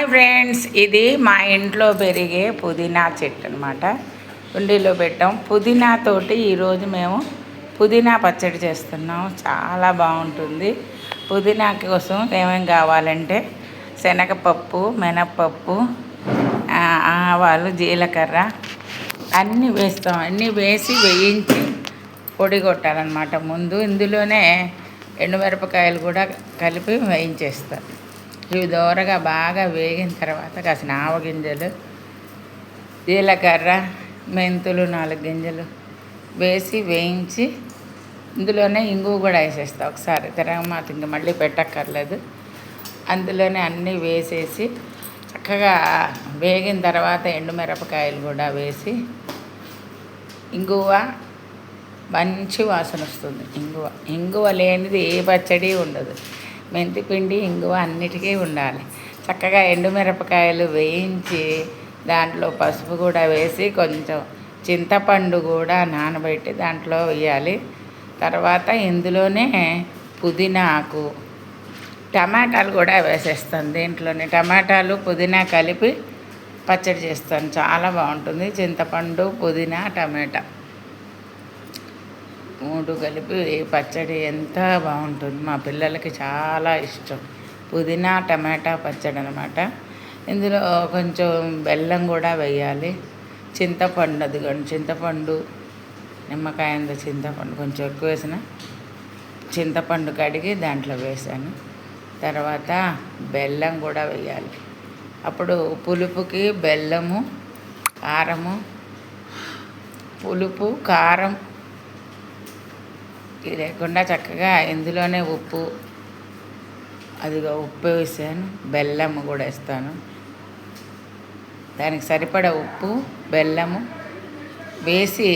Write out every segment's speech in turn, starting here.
Hi friends, ఇది మా ఇంట్లో పెరిగే పుదీనా చెట్టు అనమాట. కుండీలో పెట్టాం. పుదీనాతోటి ఈరోజు మేము పుదీనా పచ్చడి చేస్తున్నాం. చాలా బాగుంటుంది. పుదీనా కోసం ఏమేమి కావాలంటే శనగపప్పు, మినప్పప్పు, ఆవాలు, జీలకర్ర అన్నీ వేస్తాం. అన్నీ వేసి వేయించి పొడి కొట్టాలన్నమాట. ముందు ఇందులోనే ఎండుమిరపకాయలు కూడా కలిపి వేయించేస్తారు. ఇవి దోరగా బాగా వేగిన తర్వాత కాసిన ఆవగింజలు, జీలకర్ర, మెంతులు 4 గింజలు వేసి వేయించి ఇందులోనే ఇంగువ కూడా వేసేస్తా. ఒకసారి తిరగమాత ఇంక మళ్ళీ పెట్టక్కర్లేదు. అందులోనే అన్నీ వేసేసి చక్కగా వేగిన తర్వాత ఎండుమిరపకాయలు కూడా వేసి ఇంగువ మంచి వాసన వస్తుంది. ఇంగువ లేనిది ఏ పచ్చడి ఉండదు. మెంతిపిండి, ఇంగువ అన్నిటికీ ఉండాలి. చక్కగా ఎండుమిరపకాయలు వేయించి దాంట్లో పసుపు కూడా వేసి కొంచెం చింతపండు కూడా నానబెట్టి దాంట్లో వేయాలి. తర్వాత ఇందులోనే పుదీనా ఆకు, టమాటాలు కూడా వేసేస్తాను. దీంట్లోనే టమాటాలు, పుదీనా కలిపి పచ్చడి చేస్తాను. చాలా బాగుంటుంది. చింతపండు, పుదీనా, టమాటా 3 కలిపి పచ్చడి ఎంత బాగుంటుంది. మా పిల్లలకి చాలా ఇష్టం. పుదీనా టమాటా పచ్చడి అనమాట. ఇందులో కొంచెం బెల్లం కూడా వేయాలి. చింతపండు, అదిగోండి చింతపండు, నిమ్మకాయ అంత చింతపండు కొంచెం ఎక్కువ వేసిన చింతపండు కడిగి దాంట్లో వేసాను. తర్వాత బెల్లం కూడా వేయాలి. అప్పుడు పులుపుకి బెల్లము, కారము, పులుపు, కారం లేకుండా చక్కగా ఇందులోనే ఉప్పు, అదిగో ఉప్పు వేసాను. బెల్లము కూడా వేస్తాను. దానికి సరిపడా ఉప్పు, బెల్లము వేసి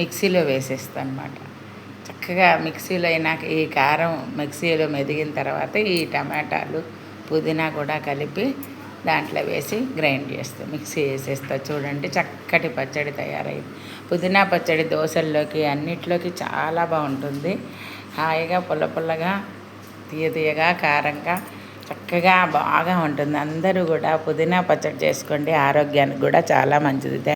మిక్సీలో వేసేస్తాను అన్నమాట. చక్కగా మిక్సీలో అయినాక ఈ కారం మిక్సీలో మెదిగిన తర్వాత ఈ టమాటాలు, పుదీనా కూడా కలిపి దాంట్లో వేసి గ్రైండ్ చేస్తా, మిక్సీ వేసేస్తా. చూడండి, చక్కటి పచ్చడి తయారైంది. పుదీనా పచ్చడి దోశల్లోకి అన్నిట్లోకి చాలా బాగుంటుంది. హాయిగా పుల్ల పుల్లగా, తీయగా, కారంగా చక్కగా బాగా ఉంటుంది. అందరూ కూడా పుదీనా పచ్చడి చేసుకోండి. ఆరోగ్యానికి కూడా చాలా మంచిది.